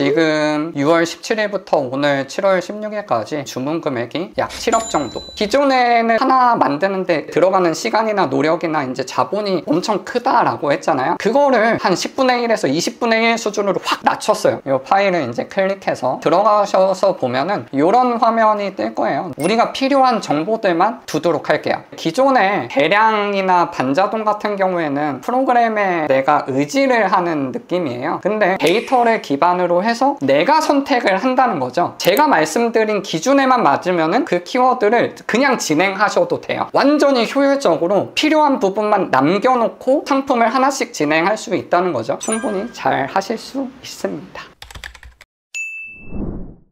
지금 6월 17일부터 오늘 7월 16일까지 주문 금액이 약 7억 정도. 기존에는 하나 만드는데 들어가는 시간이나 노력이나 이제 자본이 엄청 크다라고 했잖아요. 그거를 한 10분의 1에서 20분의 1 수준으로 확 낮췄어요. 이 파일을 이제 클릭해서 들어가셔서 보면은 이런 화면이 뜰 거예요. 우리가 필요한 정보들만 두도록 할게요. 기존에 대량이나 반자동 같은 경우에는 프로그램에 내가 의지를 하는 느낌이에요. 근데 데이터를 기반으로 해서 내가 선택을 한다는 거죠. 제가 말씀드린 기준에만 맞으면은 그 키워드를 그냥 진행하셔도 돼요. 완전히 효율적으로 필요한 부분만 남겨놓고 상품을 하나씩 진행할 수 있다는 거죠. 충분히 잘 하실 수 있습니다.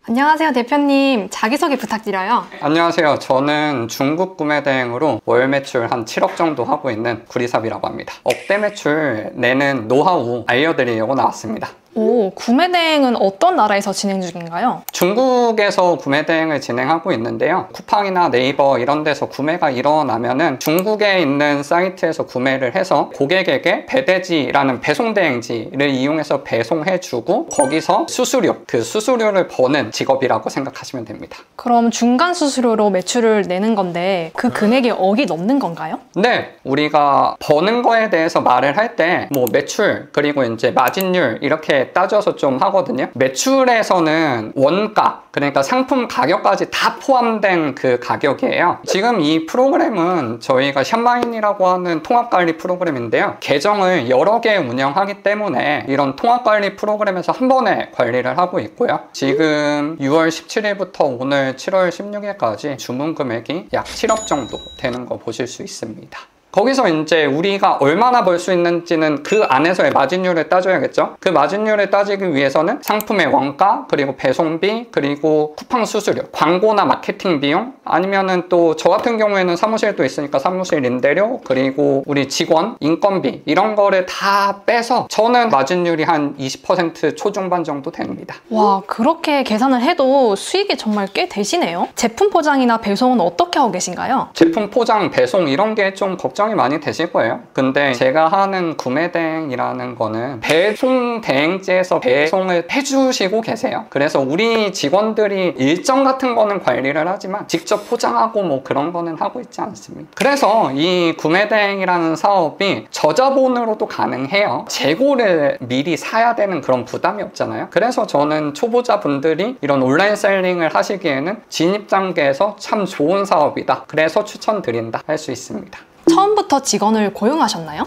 안녕하세요, 대표님. 자기소개 부탁드려요. 안녕하세요. 저는 중국 구매 대행으로 월 매출 한 7억 정도 하고 있는 구리삽이라고 합니다. 억대 매출 내는 노하우 알려드리려고 나왔습니다. 오, 구매 대행은 어떤 나라에서 진행 중인가요? 중국에서 구매 대행을 진행하고 있는데요. 쿠팡이나 네이버 이런 데서 구매가 일어나면은 중국에 있는 사이트에서 구매를 해서 고객에게 배대지라는 배송 대행지를 이용해서 배송해주고 거기서 수수료, 그 수수료를 버는 직업이라고 생각하시면 됩니다. 그럼 중간 수수료로 매출을 내는 건데 그 금액이 억이 넘는 건가요? 네, 우리가 버는 거에 대해서 말을 할 때 뭐 매출 그리고 이제 마진율 이렇게 따져서 좀 하거든요. 매출에서는 원가, 그러니까 상품 가격까지 다 포함된 그 가격이에요. 지금 이 프로그램은 저희가 샵마인이라고 하는 통합관리 프로그램인데요. 계정을 여러 개 운영하기 때문에 이런 통합관리 프로그램에서 한 번에 관리를 하고 있고요. 지금 6월 17일부터 오늘 7월 16일까지 주문 금액이 약 7억 정도 되는 거 보실 수 있습니다. 거기서 이제 우리가 얼마나 벌 수 있는지는 그 안에서의 마진율을 따져야겠죠. 그 마진율을 따지기 위해서는 상품의 원가, 그리고 배송비, 그리고 쿠팡 수수료, 광고나 마케팅 비용, 아니면은 또 저 같은 경우에는 사무실도 있으니까 사무실 임대료, 그리고 우리 직원 인건비 이런 거를 다 빼서 저는 마진율이 한 20% 초중반 정도 됩니다. 와, 그렇게 계산을 해도 수익이 정말 꽤 되시네요. 제품 포장이나 배송은 어떻게 하고 계신가요? 제품 포장, 배송 이런 게 좀 걱정이 많이 되실 거예요. 근데 제가 하는 구매 대행이라는 거는 배송 대행지에서 배송을 해주시고 계세요. 그래서 우리 직원들이 일정 같은 거는 관리를 하지만 직접 포장하고 뭐 그런 거는 하고 있지 않습니다. 그래서 이 구매 대행이라는 사업이 저자본으로도 가능해요. 재고를 미리 사야 되는 그런 부담이 없잖아요. 그래서 저는 초보자분들이 이런 온라인 셀링을 하시기에는 진입 단계에서 참 좋은 사업이다. 그래서 추천드린다 할 수 있습니다. 처음부터 직원을 고용하셨나요?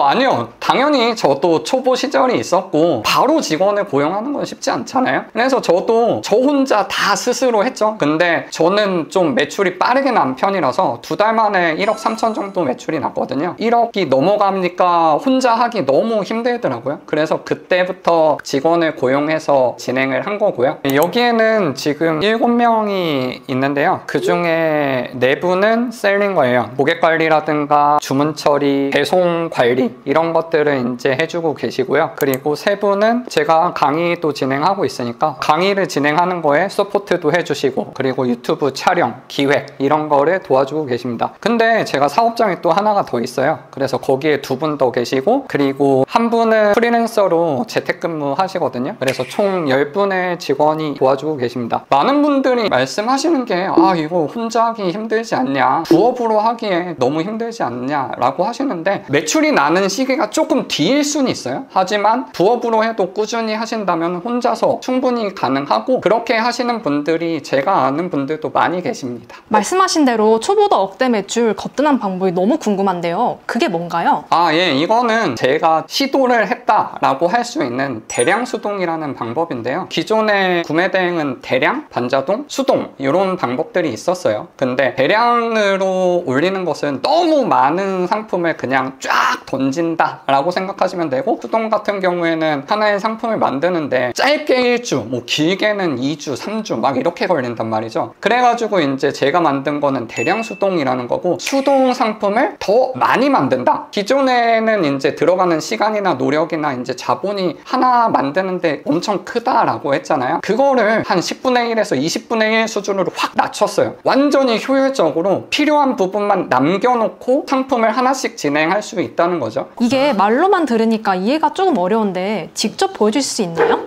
아니요. 당연히 저도 초보 시절이 있었고 바로 직원을 고용하는 건 쉽지 않잖아요. 그래서 저도 저 혼자 다 스스로 했죠. 근데 저는 좀 매출이 빠르게 난 편이라서 2달 만에 1억 3천 정도 매출이 났거든요. 1억이 넘어가니까 혼자 하기 너무 힘들더라고요. 그래서 그때부터 직원을 고용해서 진행을 한 거고요. 여기에는 지금 7명이 있는데요. 그 중에 4분은 셀링거예요. 고객 관리라든가 주문 처리, 배송 관리 이런 것들을 이제 해주고 계시고요. 그리고 3분은 제가 강의도 진행하고 있으니까 강의를 진행하는 거에 서포트도 해주시고 그리고 유튜브 촬영, 기획 이런 거를 도와주고 계십니다. 근데 제가 사업장이 또 하나가 더 있어요. 그래서 거기에 2분 더 계시고 그리고 한 분은 프리랜서로 재택근무 하시거든요. 그래서 총 10분의 직원이 도와주고 계십니다. 많은 분들이 말씀하시는 게 이거 혼자 하기 힘들지 않냐, 부업으로 하기에 너무 힘들지 않냐라고 하시는데 매출이 나는 시기가 조금 뒤일 수는 있어요. 하지만 부업으로 해도 꾸준히 하신다면 혼자서 충분히 가능하고 그렇게 하시는 분들이 제가 아는 분들도 많이 계십니다. 말씀하신 대로 초보도 억대 매출 거뜬한 방법이 너무 궁금한데요. 그게 뭔가요? 예, 이거는 제가 시도를 했다라고 할 수 있는 대량 수동이라는 방법인데요. 기존의 구매 대행은 대량, 반자동, 수동 이런 방법들이 있었어요. 근데 대량으로 올리는 것은 너무 많은 상품을 그냥 쫙 던진다 라고 생각하시면 되고, 수동 같은 경우에는 하나의 상품을 만드는데 짧게 1주, 뭐 길게는 2주, 3주 막 이렇게 걸린단 말이죠. 그래가지고 이제 제가 만든 거는 대량 수동이라는 거고, 수동 상품을 더 많이 만든다. 기존에는 이제 들어가는 시간이나 노력이나 이제 자본이 하나 만드는데 엄청 크다라고 했잖아요. 그거를 한 10분의 1에서 20분의 1 수준으로 확 낮췄어요. 완전히 효율적으로 필요한 부분만 남겨놓고 상품을 하나씩 진행할 수 있다는 거죠. 이게 말로만 들으니까 이해가 조금 어려운데 직접 보여주실 수 있나요?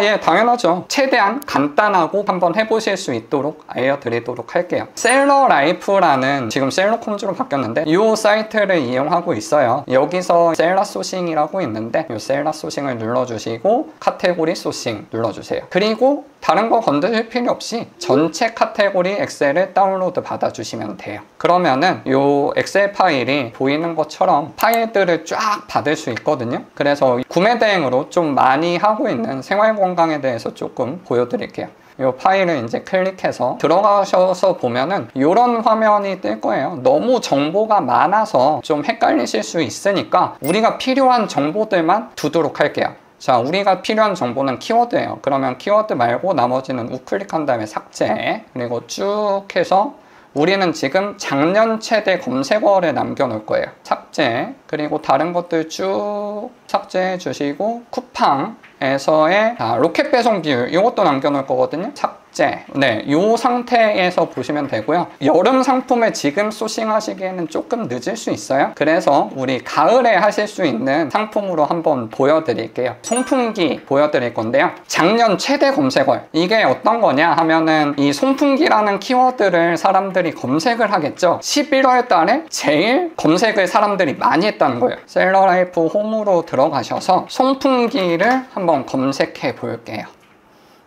예, 당연하죠. 최대한 간단하고 한번 해보실 수 있도록 알려드리도록 할게요. 셀러라이프라는, 지금 셀러콤즈로 바뀌었는데 이 사이트를 이용하고 있어요. 여기서 셀러 소싱이라고 있는데 이 셀러 소싱을 눌러주시고 카테고리 소싱 눌러주세요. 그리고 다른 거 건드릴 필요 없이 전체 카테고리 엑셀을 다운로드 받아주시면 돼요. 그러면은 이 엑셀 파일이 보이는 것처럼 파일들을 쫙 받을 수 있거든요. 그래서 구매 대행으로 좀 많이 하고 있는 생활 건강에 대해서 조금 보여드릴게요. 이 파일을 이제 클릭해서 들어가셔서 보면은 이런 화면이 뜰 거예요. 너무 정보가 많아서 좀 헷갈리실 수 있으니까 우리가 필요한 정보들만 두도록 할게요. 자, 우리가 필요한 정보는 키워드예요. 그러면 키워드 말고 나머지는 우클릭한 다음에 삭제, 그리고 쭉 해서 우리는 지금 작년 최대 검색어를 남겨놓을 거예요. 삭제, 그리고 다른 것들 쭉 삭제해 주시고 쿠팡에서의 로켓 배송 비율 이것도 남겨놓을 거거든요. 삭제. 네, 이 상태에서 보시면 되고요. 여름 상품을 지금 소싱하시기에는 조금 늦을 수 있어요. 그래서 우리 가을에 하실 수 있는 상품으로 한번 보여드릴게요. 송풍기 보여드릴 건데요. 작년 최대 검색어, 이게 어떤 거냐 하면은 이 송풍기라는 키워드를 사람들이 검색을 하겠죠. 11월 달에 제일 검색을 사람들이 많이 했다는 거예요. 셀러라이프 홈으로 들어가셔서 송풍기를 한번 검색해 볼게요.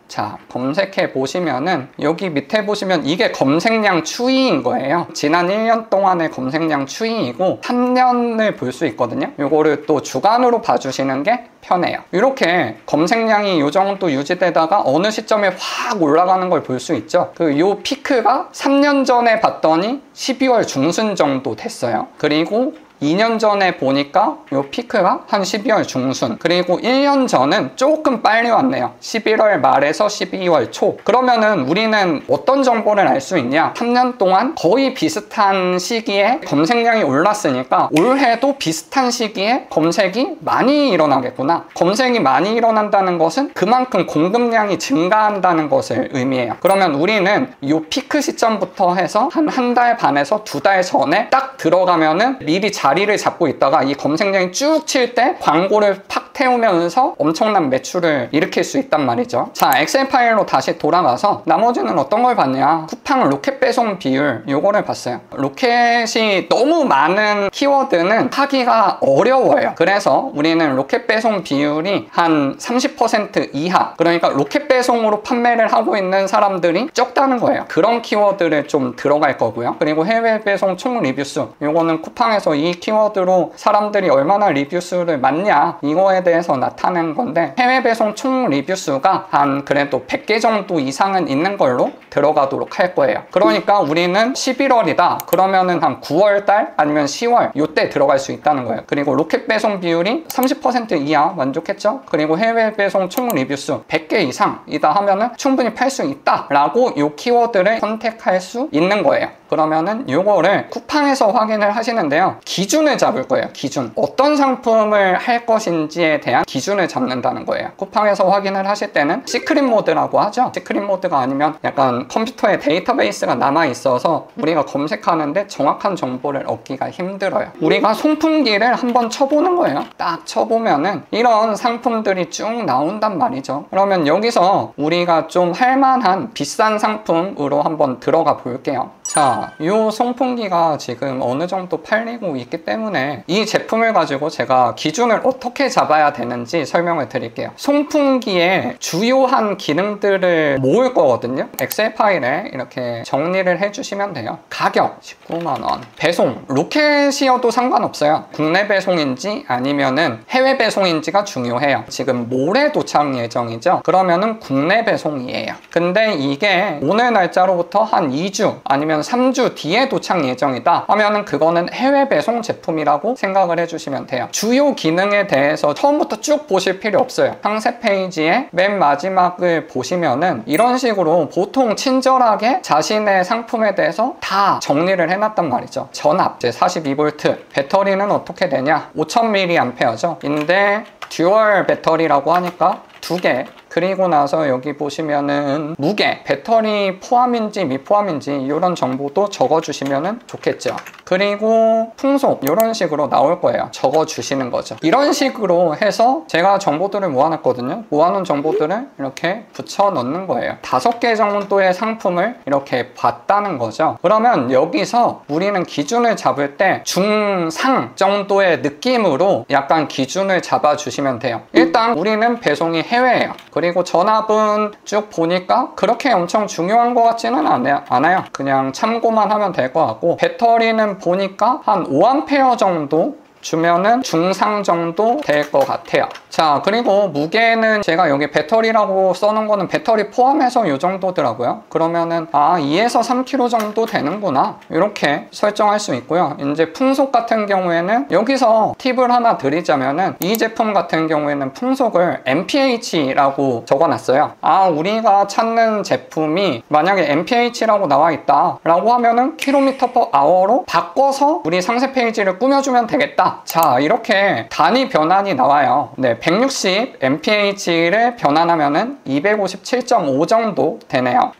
자, 검색해 보시면은 여기 밑에 보시면 이게 검색량 추이인 거예요. 지난 1년 동안의 검색량 추이이고 3년을 볼 수 있거든요. 이거를 또 주간으로 봐주시는 게 편해요. 이렇게 검색량이 이 정도 유지되다가 어느 시점에 확 올라가는 걸 볼 수 있죠. 요 피크가 3년 전에 봤더니 12월 중순 정도 됐어요. 그리고 2년 전에 보니까 이 피크가 한 12월 중순, 그리고 1년 전은 조금 빨리 왔네요. 11월 말에서 12월 초. 그러면은 우리는 어떤 정보를 알 수 있냐? 3년 동안 거의 비슷한 시기에 검색량이 올랐으니까 올해도 비슷한 시기에 검색이 많이 일어나겠구나. 검색이 많이 일어난다는 것은 그만큼 공급량이 증가한다는 것을 의미해요. 그러면 우리는 이 피크 시점부터 해서 한 달 반에서 2달 전에 딱 들어가면은 미리 자리를 잡고 있다가 이 검색량이 쭉 칠 때 광고를 팍 태우면서 엄청난 매출을 일으킬 수 있단 말이죠. 자, 엑셀 파일로 다시 돌아가서 나머지는 어떤 걸 봤냐? 쿠팡 로켓 배송 비율, 요거를 봤어요. 로켓이 너무 많은 키워드는 하기가 어려워요. 그래서 우리는 로켓 배송 비율이 한 30% 이하, 그러니까 로켓 배송으로 판매를 하고 있는 사람들이 적다는 거예요. 그런 키워드를 좀 들어갈 거고요. 그리고 해외 배송 총 리뷰수, 요거는 쿠팡에서 이 키워드로 사람들이 얼마나 리뷰수를 맞냐, 이거에 대해서 나타낸 건데, 해외 배송 총 리뷰수가 한 그래도 100개 정도 이상은 있는 걸로 들어가도록 할 거예요. 그러니까 우리는 11월이다 그러면은 한 9월달 아니면 10월 요때 들어갈 수 있다는 거예요. 그리고 로켓 배송 비율이 30% 이하 만족했죠. 그리고 해외 배송 총 리뷰수 100개 이상이다 하면은 충분히 팔 수 있다 라고 요 키워드를 선택할 수 있는 거예요. 그러면은 요거를 쿠팡에서 확인을 하시는데요. 기준을 잡을 거예요. 기준. 어떤 상품을 할 것인지에 대한 기준을 잡는다는 거예요. 쿠팡에서 확인을 하실 때는 시크릿 모드라고 하죠. 시크릿 모드가 아니면 약간 컴퓨터에 데이터베이스가 남아 있어서 우리가 검색하는데 정확한 정보를 얻기가 힘들어요. 우리가 송풍기를 한번 쳐보는 거예요. 딱 쳐보면은 이런 상품들이 쭉 나온단 말이죠. 그러면 여기서 우리가 좀 할만한 비싼 상품으로 한번 들어가 볼게요. 자, 이 송풍기가 지금 어느 정도 팔리고 있기 때문에 이 제품을 가지고 제가 기준을 어떻게 잡아야 되는지 설명을 드릴게요. 송풍기의 주요한 기능들을 모을 거거든요. 엑셀 파일에 이렇게 정리를 해주시면 돼요. 가격 19만원, 배송 로켓이어도 상관없어요. 국내 배송인지 아니면은 해외 배송인지가 중요해요. 지금 모레 도착 예정이죠. 그러면은 국내 배송이에요. 근데 이게 오늘 날짜로부터 한 2주 아니면 3주 뒤에 도착 예정이다 하면은 그거는 해외 배송 제품이라고 생각을 해주시면 돼요. 주요 기능에 대해서 처음부터 쭉 보실 필요 없어요. 상세 페이지의 맨 마지막을 보시면은 이런 식으로 보통 친절하게 자신의 상품에 대해서 다 정리를 해놨단 말이죠. 전압, 이제 42V, 배터리는 어떻게 되냐? 5000mAh죠. 근데 듀얼 배터리라고 하니까 2개 그리고 나서 여기 보시면은 무게, 배터리 포함인지 미포함인지 이런 정보도 적어주시면 좋겠죠. 그리고 풍속 이런 식으로 나올 거예요. 적어주시는 거죠. 이런 식으로 해서 제가 정보들을 모아놨거든요. 모아놓은 정보들을 이렇게 붙여 넣는 거예요. 5개 정도의 상품을 이렇게 봤다는 거죠. 그러면 여기서 우리는 기준을 잡을 때 중상 정도의 느낌으로 약간 기준을 잡아주시면 돼요. 일단 우리는 배송이 해외예요. 그리고 전압은 쭉 보니까 그렇게 엄청 중요한 것 같지는 않아요. 그냥 참고만 하면 될 것 같고, 배터리는 보니까 한 5A 정도 주면은 중상 정도 될 것 같아요. 자, 그리고 무게는 제가 여기 배터리라고 써놓은 거는 배터리 포함해서 이 정도더라고요. 그러면은 2에서 3kg 정도 되는구나, 이렇게 설정할 수 있고요. 이제 풍속 같은 경우에는 여기서 팁을 하나 드리자면은 이 제품 같은 경우에는 풍속을 mph라고 적어놨어요. 우리가 찾는 제품이 만약에 mph라고 나와 있다 라고 하면은 km/h로 바꿔서 우리 상세 페이지를 꾸며주면 되겠다. 자, 이렇게 단위 변환이 나와요. 네, 160 mph를 변환하면은 257.5 정도 되네요.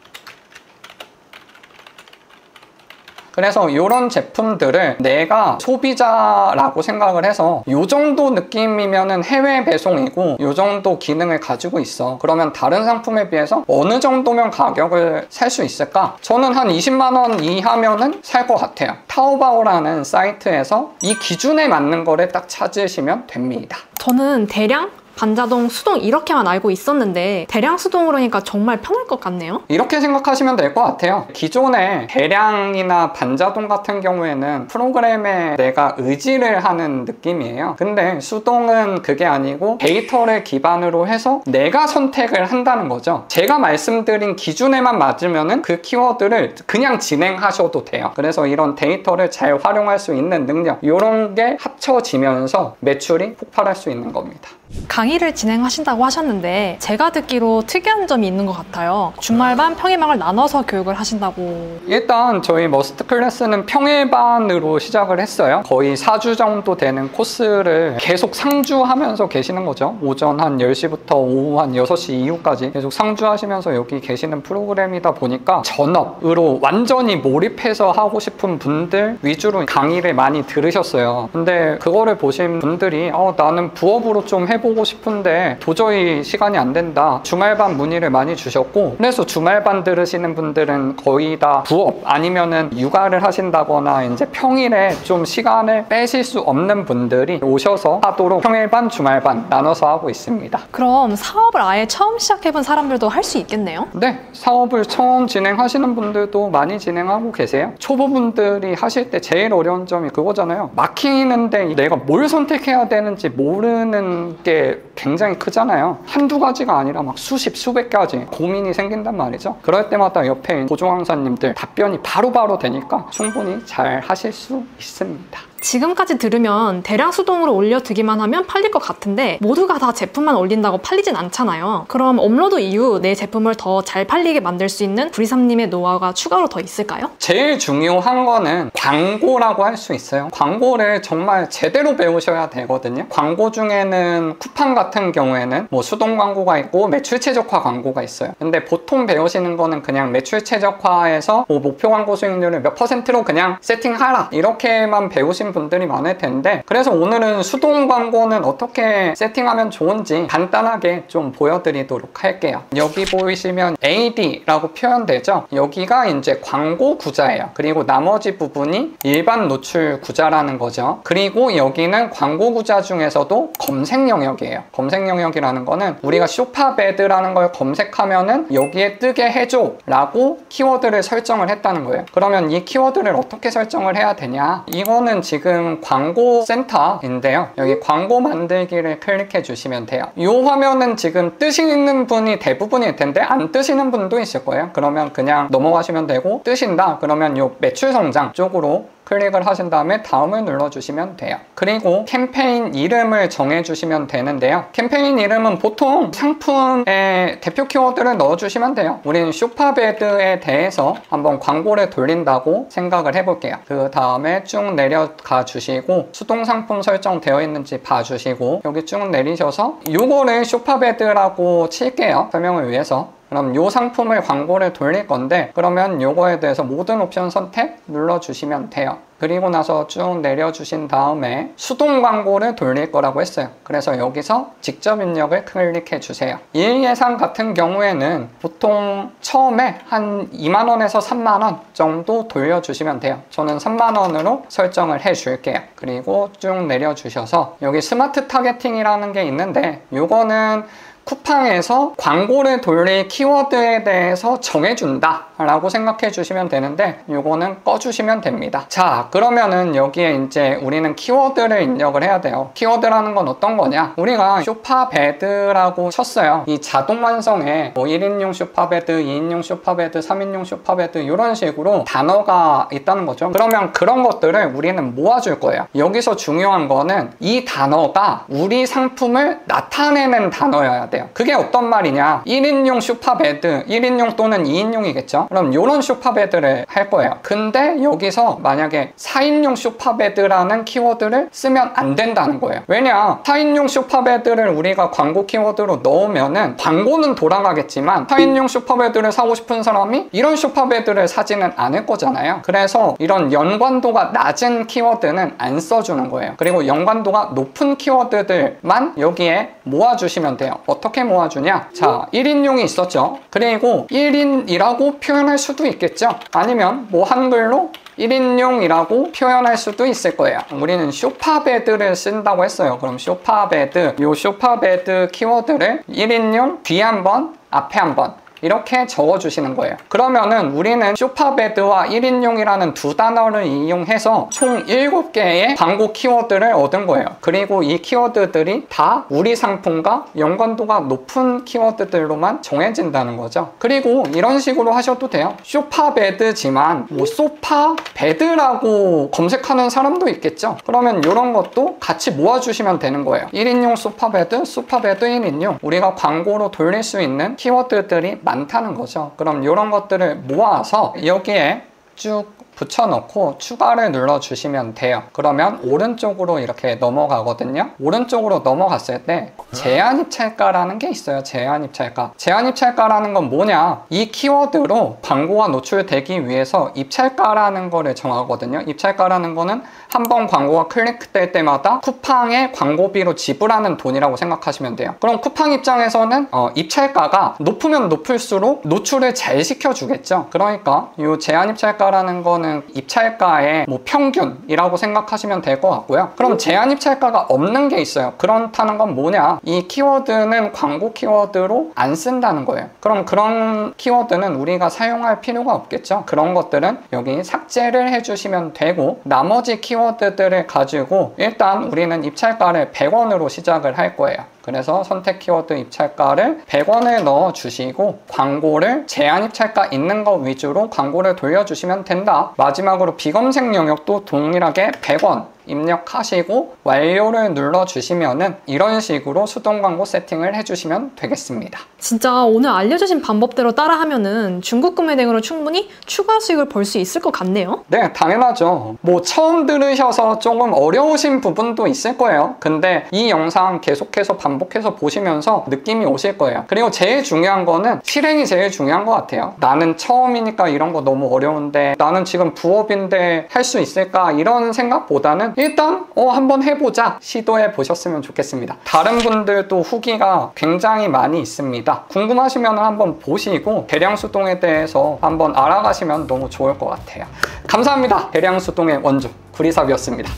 그래서 이런 제품들을 내가 소비자라고 생각을 해서 이 정도 느낌이면은 해외 배송이고 이 정도 기능을 가지고 있어. 그러면 다른 상품에 비해서 어느 정도면 가격을 살 수 있을까? 저는 한 20만 원 이하면은 살 것 같아요. 타오바오라는 사이트에서 이 기준에 맞는 거를 딱 찾으시면 됩니다. 저는 대량, 반자동, 수동 이렇게만 알고 있었는데 대량 수동으로 하니까 정말 편할 것 같네요. 이렇게 생각하시면 될 것 같아요. 기존에 대량이나 반자동 같은 경우에는 프로그램에 내가 의지를 하는 느낌이에요. 근데 수동은 그게 아니고 데이터를 기반으로 해서 내가 선택을 한다는 거죠. 제가 말씀드린 기준에만 맞으면은 그 키워드를 그냥 진행하셔도 돼요. 그래서 이런 데이터를 잘 활용할 수 있는 능력, 이런 게 합쳐지면서 매출이 폭발할 수 있는 겁니다. 강의를 진행하신다고 하셨는데 제가 듣기로 특이한 점이 있는 것 같아요. 주말반, 평일반을 나눠서 교육을 하신다고. 일단 저희 머스트 클래스는 평일반으로 시작을 했어요. 거의 4주 정도 되는 코스를 계속 상주하면서 계시는 거죠. 오전 한 10시부터 오후 한 6시 이후까지 계속 상주하시면서 여기 계시는 프로그램이다 보니까 전업으로 완전히 몰입해서 하고 싶은 분들 위주로 강의를 많이 들으셨어요. 근데 그거를 보신 분들이 나는 부업으로 좀 해보고 싶은데 도저히 시간이 안 된다, 주말반 문의를 많이 주셨고, 그래서 주말반 들으시는 분들은 거의 다 부업 아니면은 육아를 하신다거나 이제 평일에 좀 시간을 빼실 수 없는 분들이 오셔서 하도록 평일반, 주말반 나눠서 하고 있습니다. 그럼 사업을 아예 처음 시작해본 사람들도 할 수 있겠네요? 네, 사업을 처음 진행하시는 분들도 많이 진행하고 계세요. 초보분들이 하실 때 제일 어려운 점이 그거잖아요. 막히는데 내가 뭘 선택해야 되는지 모르는 게 굉장히 크잖아요. 한두 가지가 아니라 막 수십, 수백 가지 고민이 생긴단 말이죠. 그럴 때마다 옆에 보조강사님들 답변이 바로바로 되니까 충분히 잘 하실 수 있습니다. 지금까지 들으면 대량 수동으로 올려두기만 하면 팔릴 것 같은데 모두가 다 제품만 올린다고 팔리진 않잖아요. 그럼 업로드 이후 내 제품을 더 잘 팔리게 만들 수 있는 구리삼님의 노하우가 추가로 더 있을까요? 제일 중요한 거는 광고라고 할 수 있어요. 광고를 정말 제대로 배우셔야 되거든요. 광고 중에는 쿠팡 같은 경우에는 뭐 수동 광고가 있고 매출 최적화 광고가 있어요. 근데 보통 배우시는 거는 그냥 매출 최적화에서 뭐 목표 광고 수익률을 몇 %로 그냥 세팅하라, 이렇게만 배우신 분들이 많을 텐데, 그래서 오늘은 수동 광고는 어떻게 세팅하면 좋은지 간단하게 좀 보여드리도록 할게요. 여기 보이시면 AD라고 표현되죠? 여기가 이제 광고 구자예요. 그리고 나머지 부분이 일반 노출 구자라는 거죠. 그리고 여기는 광고 구자 중에서도 검색 영역이에요. 검색 영역이라는 거는 우리가 쇼파베드라는 걸 검색하면은 여기에 뜨게 해줘 라고 키워드를 설정을 했다는 거예요. 그러면 이 키워드를 어떻게 설정을 해야 되냐? 이거는 지금 광고 센터인데요. 여기 광고 만들기를 클릭해 주시면 돼요. 이 화면은 지금 뜨시는 분이 대부분일 텐데 안 뜨시는 분도 있을 거예요. 그러면 그냥 넘어가시면 되고, 뜨신다 그러면 이 매출 성장 쪽으로 클릭을 하신 다음에 다음을 눌러주시면 돼요. 그리고 캠페인 이름을 정해주시면 되는데요. 캠페인 이름은 보통 상품의 대표 키워드를 넣어주시면 돼요. 우리는 쇼파베드에 대해서 한번 광고를 돌린다고 생각을 해볼게요. 그 다음에 쭉 내려가 주시고 수동상품 설정되어 있는지 봐주시고 여기 쭉 내리셔서 요거를 쇼파베드라고 칠게요. 설명을 위해서. 그럼 요 상품을 광고를 돌릴 건데 그러면 요거에 대해서 모든 옵션 선택 눌러주시면 돼요. 그리고 나서 쭉 내려주신 다음에 수동 광고를 돌릴 거라고 했어요. 그래서 여기서 직접 입력을 클릭해 주세요. 일 예상 같은 경우에는 보통 처음에 한 2만원에서 3만원 정도 돌려주시면 돼요. 저는 3만원으로 설정을 해 줄게요. 그리고 쭉 내려주셔서 여기 스마트 타겟팅이라는 게 있는데 요거는 쿠팡에서 광고를 돌릴 키워드에 대해서 정해준다 라고 생각해 주시면 되는데 요거는 꺼주시면 됩니다. 자, 그러면은 여기에 이제 우리는 키워드를 입력을 해야 돼요. 키워드라는 건 어떤 거냐, 우리가 쇼파베드라고 쳤어요. 이 자동 완성에 뭐 1인용 쇼파베드, 2인용 쇼파베드, 3인용 쇼파베드 이런 식으로 단어가 있다는 거죠. 그러면 그런 것들을 우리는 모아줄 거예요. 여기서 중요한 거는 이 단어가 우리 상품을 나타내는 단어여야 돼요. 그게 어떤 말이냐, 1인용 쇼파베드, 1인용 또는 2인용이겠죠. 그럼 이런 쇼파베드를 할 거예요. 근데 여기서 만약에 4인용 쇼파베드라는 키워드를 쓰면 안 된다는 거예요. 왜냐, 4인용 쇼파베드를 우리가 광고 키워드로 넣으면은 광고는 돌아가겠지만 4인용 쇼파베드를 사고 싶은 사람이 이런 쇼파베드를 사지는 않을 거잖아요. 그래서 이런 연관도가 낮은 키워드는 안 써주는 거예요. 그리고 연관도가 높은 키워드들만 여기에 모아주시면 돼요. 어떻게 모아주냐, 자, 1인용이 있었죠. 그리고 1인이라고 표현할 수도 있겠죠. 아니면 뭐 한글로 1인용이라고 표현할 수도 있을 거예요. 우리는 쇼파베드를 쓴다고 했어요. 그럼 쇼파베드, 요 쇼파베드 키워드를 1인용 뒤에 한번, 앞에 한번 이렇게 적어주시는 거예요. 그러면은 우리는 쇼파베드와 1인용이라는 두 단어를 이용해서 총 7개의 광고 키워드를 얻은 거예요. 그리고 이 키워드들이 다 우리 상품과 연관도가 높은 키워드들로만 정해진다는 거죠. 그리고 이런 식으로 하셔도 돼요. 쇼파베드지만 뭐 소파베드라고 검색하는 사람도 있겠죠. 그러면 이런 것도 같이 모아주시면 되는 거예요. 1인용 소파베드, 소파베드 1인용, 우리가 광고로 돌릴 수 있는 키워드들이 많다는 거죠. 그럼 이런 것들을 모아서 여기에 쭉 붙여넣고 추가를 눌러주시면 돼요. 그러면 오른쪽으로 이렇게 넘어가거든요. 오른쪽으로 넘어갔을 때 제한입찰가라는 게 있어요. 제한입찰가. 제한입찰가라는 건 뭐냐, 이 키워드로 광고가 노출되기 위해서 입찰가라는 거를 정하거든요. 입찰가라는 거는 한 번 광고가 클릭될 때마다 쿠팡의 광고비로 지불하는 돈이라고 생각하시면 돼요. 그럼 쿠팡 입장에서는 입찰가가 높으면 높을수록 노출을 잘 시켜주겠죠. 그러니까 이 제한입찰가라는 거는 입찰가의 뭐 평균이라고 생각하시면 될 것 같고요. 그럼 제한입찰가가 없는 게 있어요. 그렇다는 건 뭐냐, 이 키워드는 광고 키워드로 안 쓴다는 거예요. 그럼 그런 키워드는 우리가 사용할 필요가 없겠죠. 그런 것들은 여기 삭제를 해주시면 되고, 나머지 키워드들을 가지고 일단 우리는 입찰가를 100원으로 시작을 할 거예요. 그래서 선택 키워드 입찰가를 100원을 넣어 주시고 광고를 제한 입찰가 있는 거 위주로 광고를 돌려주시면 된다. 마지막으로 비검색 영역도 동일하게 100원 입력하시고 완료를 눌러주시면은 이런 식으로 수동 광고 세팅을 해주시면 되겠습니다. 진짜 오늘 알려주신 방법대로 따라하면은 중국 구매 등으로 충분히 추가 수익을 벌 수 있을 것 같네요. 네, 당연하죠. 뭐 처음 들으셔서 조금 어려우신 부분도 있을 거예요. 근데 이 영상 계속해서 반복해서 보시면서 느낌이 오실 거예요. 그리고 제일 중요한 거는 실행이 제일 중요한 것 같아요. 나는 처음이니까 이런 거 너무 어려운데, 나는 지금 부업인데 할 수 있을까, 이런 생각보다는 일단 한번 해보자 시도해 보셨으면 좋겠습니다. 다른 분들도 후기가 굉장히 많이 있습니다. 궁금하시면 한번 보시고 대량 수동에 대해서 한번 알아가시면 너무 좋을 것 같아요. 감사합니다. 대량 수동의 원조 구리삽이었습니다.